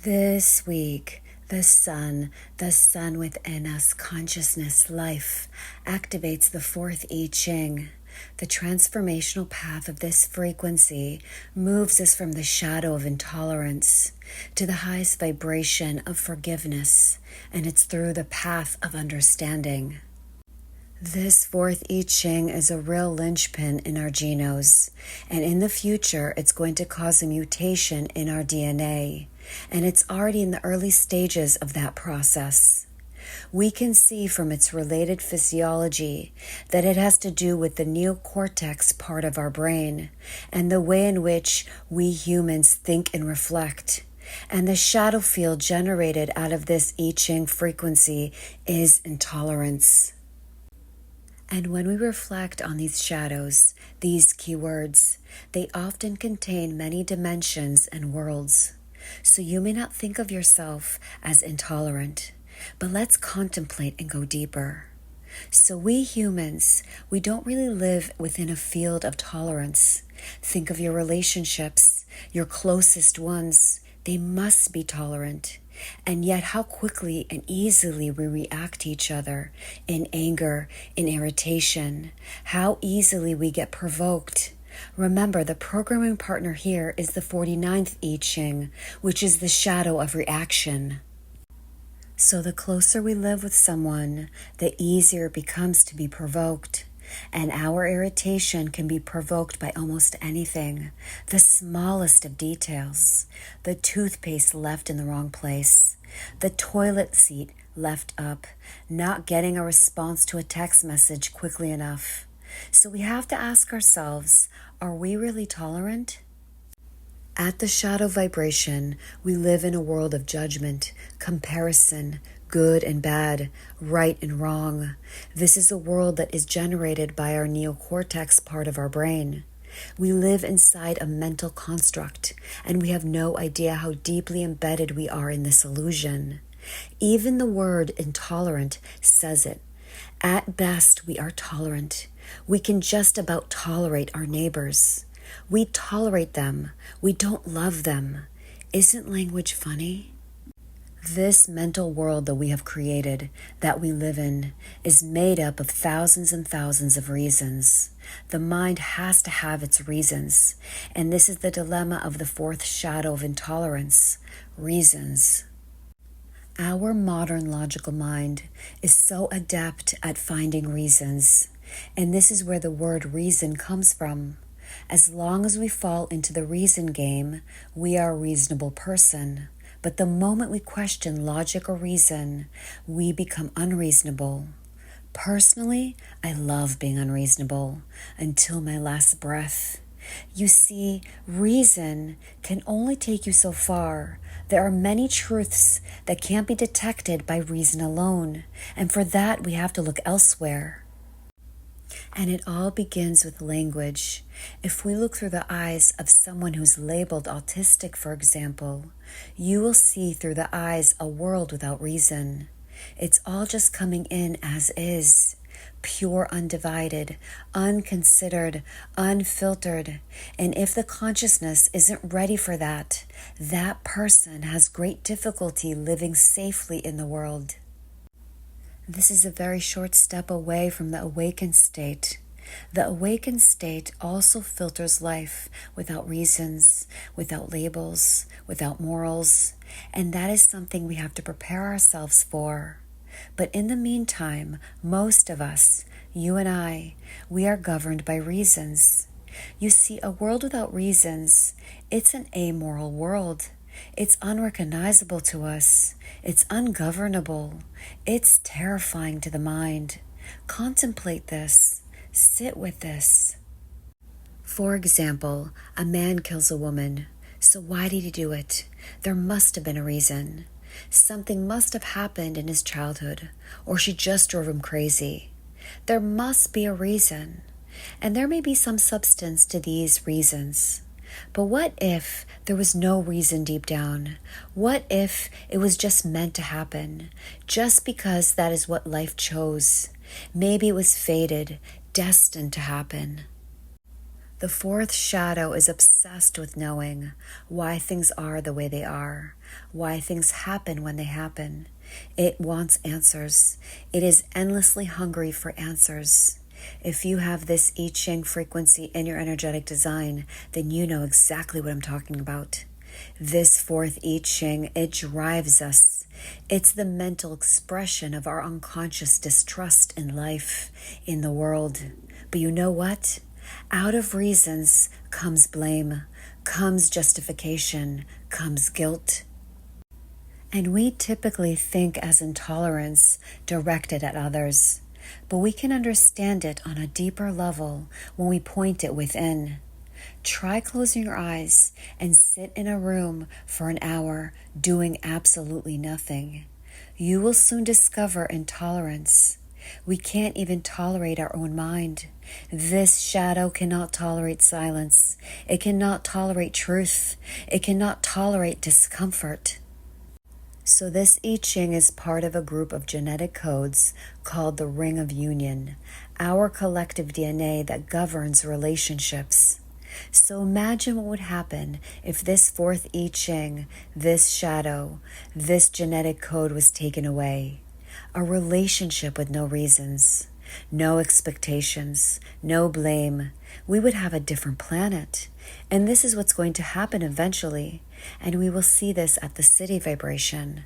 This week, the sun within us, consciousness, life, activates the fourth I Ching. The transformational path of this frequency moves us from the shadow of intolerance to the highest vibration of forgiveness, and it's through the path of understanding. This fourth I Ching is a real linchpin in our genos, and in the future, it's going to cause a mutation in our DNA, and it's already in the early stages of that process. We can see from its related physiology that it has to do with the neocortex part of our brain and the way in which we humans think and reflect. And the shadow field generated out of this I Ching frequency is intolerance. And when we reflect on these shadows, these keywords, they often contain many dimensions and worlds. So you may not think of yourself as intolerant, but let's contemplate and go deeper. So we humans, we don't really live within a field of tolerance. Think of your relationships, your closest ones. They must be tolerant. And yet how quickly and easily we react to each other in anger, in irritation, how easily we get provoked. Remember, the programming partner here is the 49th I Ching, which is the shadow of reaction. So the closer we live with someone, the easier it becomes to be provoked. And our irritation can be provoked by almost anything, the smallest of details, the toothpaste left in the wrong place, the toilet seat left up, not getting a response to a text message quickly enough. So we have to ask ourselves, are we really tolerant? At the shadow vibration, we live in a world of judgment, comparison, good and bad, right and wrong. This is a world that is generated by our neocortex part of our brain. We live inside a mental construct, and we have no idea how deeply embedded we are in this illusion. Even the word intolerant says it. At best, we are tolerant. We can just about tolerate our neighbors. We tolerate them. We don't love them. Isn't language funny? This mental world that we have created, that we live in, is made up of thousands and thousands of reasons. The mind has to have its reasons, and this is the dilemma of the fourth shadow of intolerance, reasons. Our modern logical mind is so adept at finding reasons, and this is where the word reason comes from. As long as we fall into the reason game, we are a reasonable person. But the moment we question logic or reason, we become unreasonable. Personally, I love being unreasonable until my last breath. You see, reason can only take you so far. There are many truths that can't be detected by reason alone, and for that we have to look elsewhere. And it all begins with language. If we look through the eyes of someone who's labeled autistic, for example, you will see through the eyes a world without reason. It's all just coming in as is, pure, undivided, unconsidered, unfiltered. And if the consciousness isn't ready for that, that person has great difficulty living safely in the world. This is a very short step away from the awakened state. The awakened state also filters life without reasons, without labels, without morals, and that is something we have to prepare ourselves for. But in the meantime, most of us, you and I, we are governed by reasons. You see, a world without reasons, it's an amoral world. It's unrecognizable to us. It's ungovernable. It's terrifying to the mind. Contemplate this. Sit with this. For example, a man kills a woman. So why did he do it? There must have been a reason. Something must have happened in his childhood, or she just drove him crazy. There must be a reason, and there may be some substance to these reasons. But what if there was no reason deep down? What if it was just meant to happen, just because that is what life chose? Maybe it was fated, destined to happen. The fourth shadow is obsessed with knowing why things are the way they are, why things happen when they happen. It wants answers. It is endlessly hungry for answers. If you have this I Ching frequency in your energetic design, then you know exactly what I'm talking about. This fourth I Ching, it drives us. It's the mental expression of our unconscious distrust in life, in the world. But you know what? Out of reasons comes blame, comes justification, comes guilt. And we typically think as intolerance directed at others, but we can understand it on a deeper level when we point it within. Try closing your eyes and sit in a room for an hour doing absolutely nothing. You will soon discover intolerance. We can't even tolerate our own mind. This shadow cannot tolerate silence. It cannot tolerate truth. It cannot tolerate discomfort. So this I Ching is part of a group of genetic codes called the Ring of Union, our collective DNA that governs relationships. So imagine what would happen if this fourth I Ching, this shadow, this genetic code was taken away. A relationship with no reasons, no expectations, no blame. We would have a different planet. And this is what's going to happen eventually. And we will see this at the city vibration.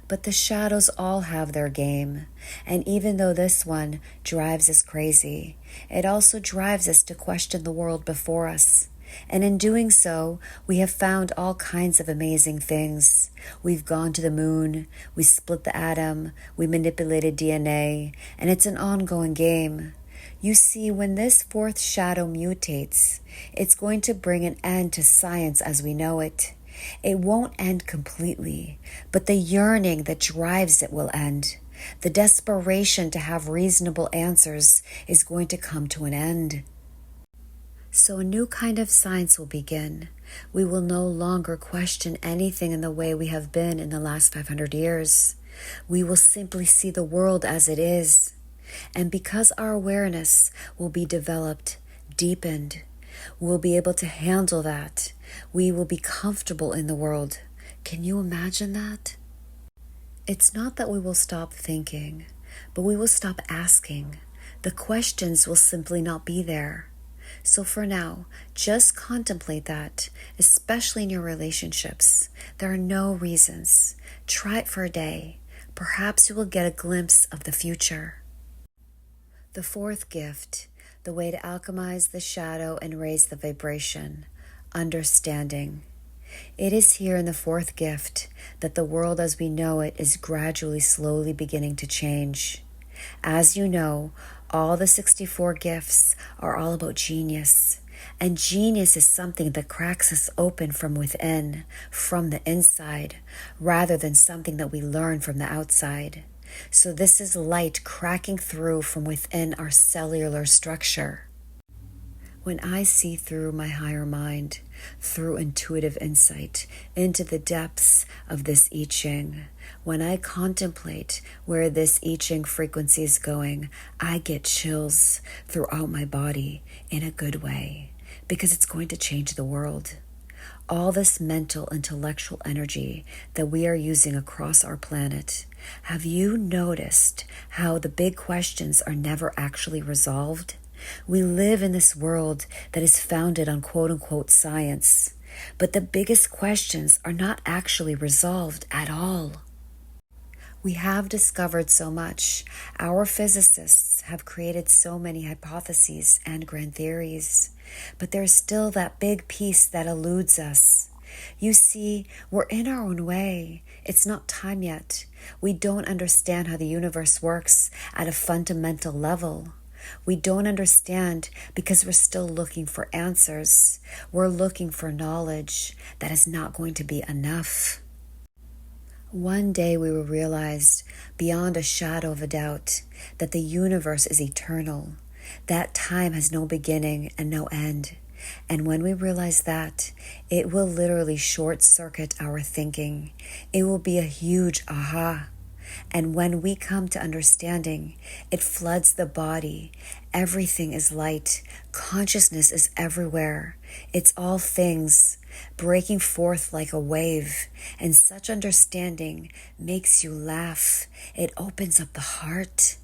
But the shadows all have their game. And even though this one drives us crazy, it also drives us to question the world before us. And in doing so, we have found all kinds of amazing things. We've gone to the moon, we split the atom, we manipulated DNA, and it's an ongoing game. You see, when this fourth shadow mutates, it's going to bring an end to science as we know it. It won't end completely, but the yearning that drives it will end. The desperation to have reasonable answers is going to come to an end. So a new kind of science will begin. We will no longer question anything in the way we have been in the last 500 years. We will simply see the world as it is. And because our awareness will be developed, deepened, we'll be able to handle that. We will be comfortable in the world. Can you imagine that? It's not that we will stop thinking, but we will stop asking. The questions will simply not be there. So for now, just contemplate that, especially in your relationships. There are no reasons. Try it for a day. Perhaps you will get a glimpse of the future. The fourth gift, the way to alchemize the shadow and raise the vibration, understanding. It is here in the fourth gift that the world as we know it is gradually, slowly beginning to change. As you know, all the 64 gifts are all about genius. And genius is something that cracks us open from within, from the inside, rather than something that we learn from the outside. So this is light cracking through from within our cellular structure. When I see through my higher mind, through intuitive insight, into the depths of this I Ching, when I contemplate where this I Ching frequency is going, I get chills throughout my body in a good way, because it's going to change the world. All this mental, intellectual energy that we are using across our planet, have you noticed how the big questions are never actually resolved? We live in this world that is founded on quote-unquote science, but the biggest questions are not actually resolved at all. We have discovered so much. Our physicists have created so many hypotheses and grand theories, but there's still that big piece that eludes us. You see, we're in our own way. It's not time yet. We don't understand how the universe works at a fundamental level. We don't understand because we're still looking for answers. We're looking for knowledge that is not going to be enough. One day we will realize, beyond a shadow of a doubt, that the universe is eternal, that time has no beginning and no end. And when we realize that, it will literally short-circuit our thinking. It will be a huge aha. And when we come to understanding, it floods the body. Everything is light. Consciousness is everywhere. It's all things, breaking forth like a wave. And such understanding makes you laugh. It opens up the heart.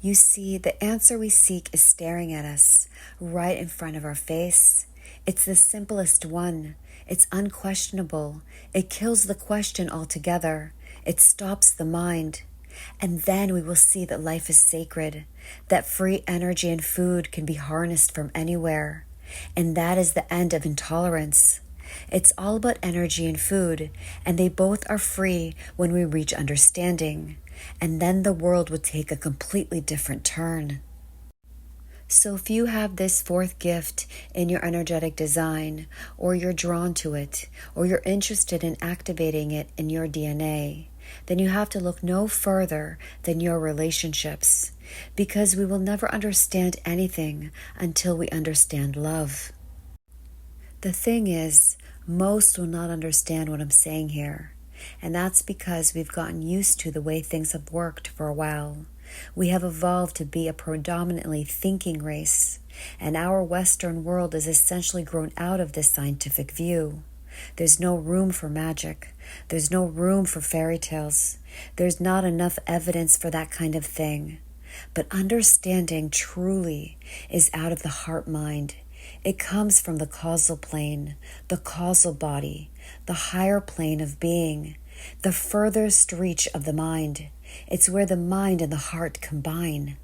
You see, the answer we seek is staring at us, right in front of our face. It's the simplest one. It's unquestionable. It kills the question altogether. It stops the mind. And then we will see that life is sacred, that free energy and food can be harnessed from anywhere. And that is the end of intolerance. It's all about energy and food, and they both are free when we reach understanding. And then the world would take a completely different turn. So if you have this fourth gift in your energetic design, or you're drawn to it, or you're interested in activating it in your DNA, then you have to look no further than your relationships, because we will never understand anything until we understand love. The thing is, most will not understand what I'm saying here, and that's because we've gotten used to the way things have worked for a while. We have evolved to be a predominantly thinking race, and our Western world has essentially grown out of this scientific view. There's no room for magic. There's no room for fairy tales. There's not enough evidence for that kind of thing. But understanding truly is out of the heart-mind. It comes from the causal plane, the causal body, the higher plane of being, the furthest reach of the mind. It's where the mind and the heart combine.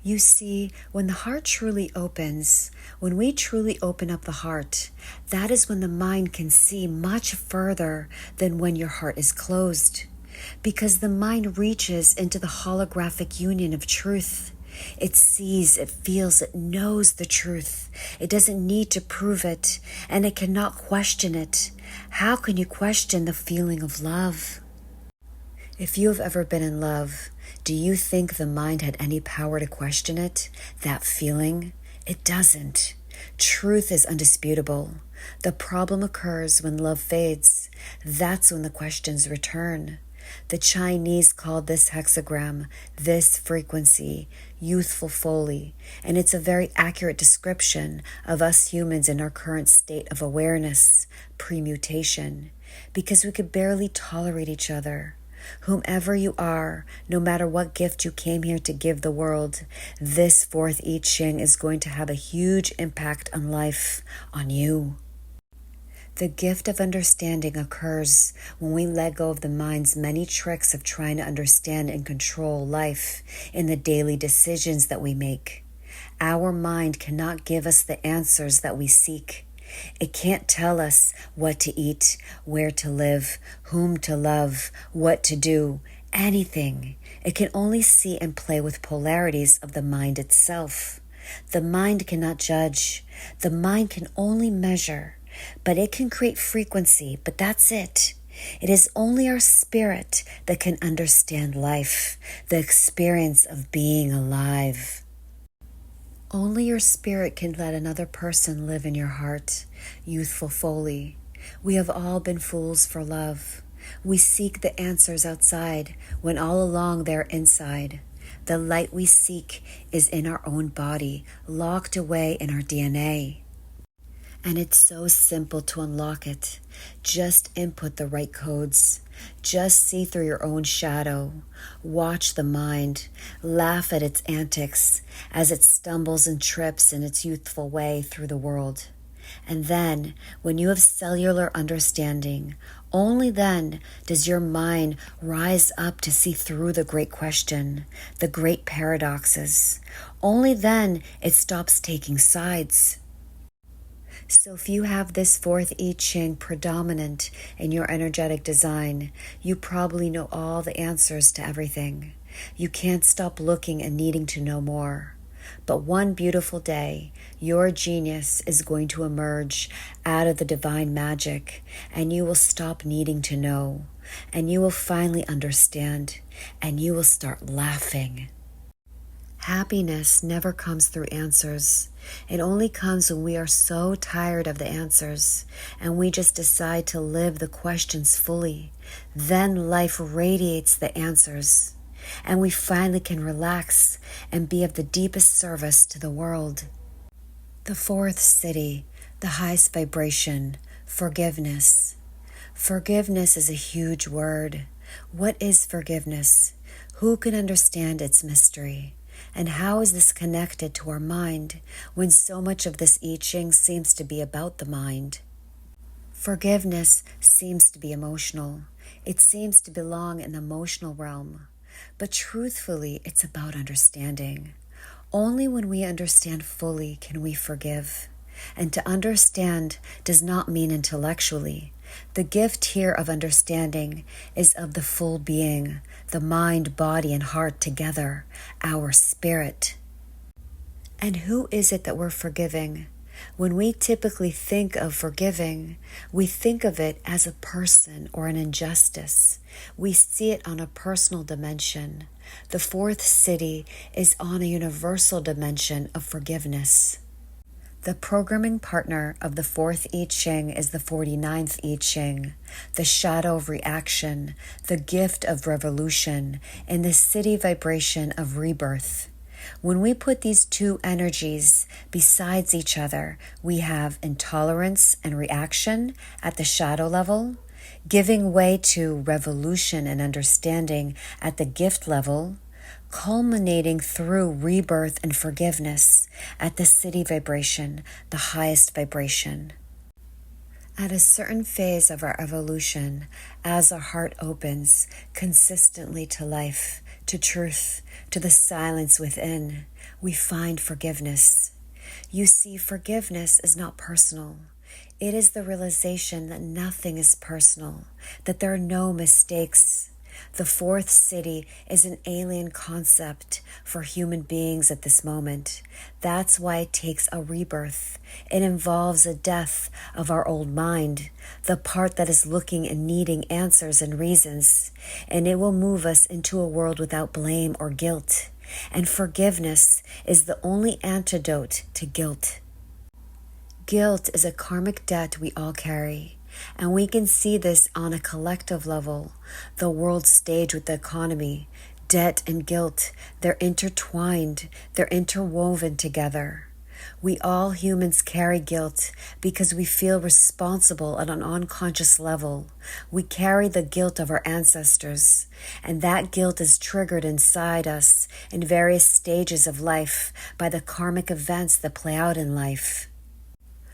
You see, when the heart truly opens, when we truly open up the heart, that is when the mind can see much further than when your heart is closed. Because the mind reaches into the holographic union of truth. It sees, it feels, it knows the truth. It doesn't need to prove it, and it cannot question it. How can you question the feeling of love? If you have ever been in love, do you think the mind had any power to question it, that feeling? It doesn't. Truth is undisputable. The problem occurs when love fades. That's when the questions return. The Chinese called this hexagram, this frequency, youthful folly, and it's a very accurate description of us humans in our current state of awareness, premutation, because we could barely tolerate each other. Whomever you are, no matter what gift you came here to give the world, this fourth I Ching is going to have a huge impact on life, on you. The gift of understanding occurs when we let go of the mind's many tricks of trying to understand and control life in the daily decisions that we make. Our mind cannot give us the answers that we seek. It can't tell us what to eat, where to live, whom to love, what to do, anything. It can only see and play with polarities of the mind itself. The mind cannot judge. The mind can only measure. But it can create frequency, but that's it. It is only our spirit that can understand life, the experience of being alive. Only your spirit can let another person live in your heart. Youthful folly. We have all been fools for love. We seek the answers outside when all along they're inside. The light we seek is in our own body, locked away in our DNA. And it's so simple to unlock it. Just input the right codes. Just see through your own shadow. Watch the mind. Laugh at its antics as it stumbles and trips in its youthful way through the world. And then, when you have cellular understanding, only then does your mind rise up to see through the great question, the great paradoxes. Only then it stops taking sides. So if you have this fourth I Ching predominant in your energetic design, you probably know all the answers to everything. You can't stop looking and needing to know more. But one beautiful day, your genius is going to emerge out of the divine magic, and you will stop needing to know, and you will finally understand, and you will start laughing. Happiness never comes through answers. It only comes when we are so tired of the answers and we just decide to live the questions fully. Then life radiates the answers and we finally can relax and be of the deepest service to the world. The fourth city, the highest vibration, forgiveness. Forgiveness is a huge word. What is forgiveness? Who can understand its mystery? And how is this connected to our mind when so much of this I Ching seems to be about the mind? Forgiveness seems to be emotional. It seems to belong in the emotional realm. But truthfully, it's about understanding. Only when we understand fully can we forgive. And to understand does not mean intellectually. The gift here of understanding is of the full being, the mind, body, and heart together, our spirit. And who is it that we're forgiving? When we typically think of forgiving, we think of it as a person or an injustice. We see it on a personal dimension. The fourth city is on a universal dimension of forgiveness. The programming partner of the fourth I Ching is the 49th I Ching, the shadow of reaction, the gift of revolution, and the city vibration of rebirth. When we put these two energies besides each other, we have intolerance and reaction at the shadow level, giving way to revolution and understanding at the gift level, culminating through rebirth and forgiveness at the city vibration, the highest vibration. At a certain phase of our evolution, as our heart opens consistently to life, to truth, to the silence within, we find forgiveness. You see, forgiveness is not personal. It is the realization that nothing is personal, that there are no mistakes. The fourth city is an alien concept for human beings at this moment. That's why it takes a rebirth. It involves a death of our old mind, the part that is looking and needing answers and reasons, and it will move us into a world without blame or guilt. And forgiveness is the only antidote to guilt. Guilt is a karmic debt we all carry. And we can see this on a collective level, the world stage with the economy. Debt and guilt, they're intertwined, they're interwoven together. We all humans carry guilt because we feel responsible at an unconscious level. We carry the guilt of our ancestors, and that guilt is triggered inside us in various stages of life by the karmic events that play out in life.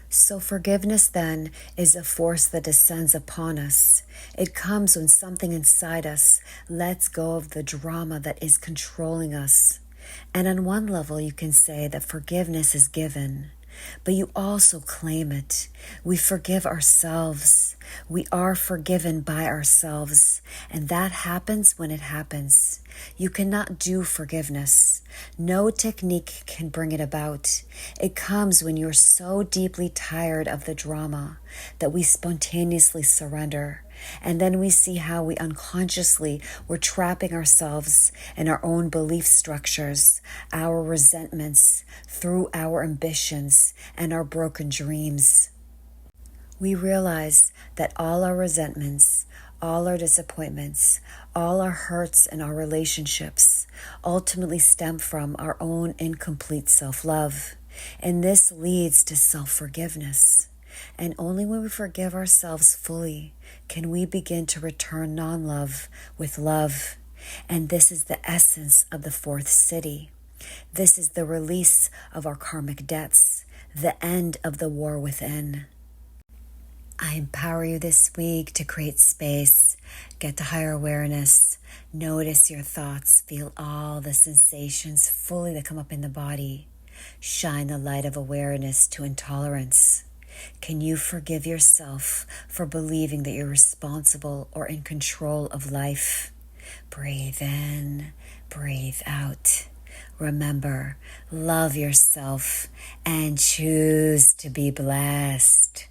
So forgiveness then is a force that descends upon us. It comes when something inside us lets go of the drama that is controlling us. And on one level you can say that forgiveness is given, but you also claim it. We forgive ourselves. We are forgiven by ourselves, and that happens when it happens. You cannot do forgiveness. No technique can bring it about. It comes when you're so deeply tired of the drama that we spontaneously surrender. And then we see how we unconsciously were trapping ourselves in our own belief structures, our resentments, through our ambitions and our broken dreams. We realize that all our resentments, all our disappointments, all our hurts and our relationships ultimately stem from our own incomplete self-love. And this leads to self-forgiveness. And only when we forgive ourselves fully can we begin to return non-love with love. And this is the essence of the fourth city. This is the release of our karmic debts, the end of the war within. I empower you this week to create space, get to higher awareness, notice your thoughts, feel all the sensations fully that come up in the body. Shine the light of awareness to intolerance. Can you forgive yourself for believing that you're responsible or in control of life? Breathe in, breathe out. Remember, love yourself and choose to be blessed.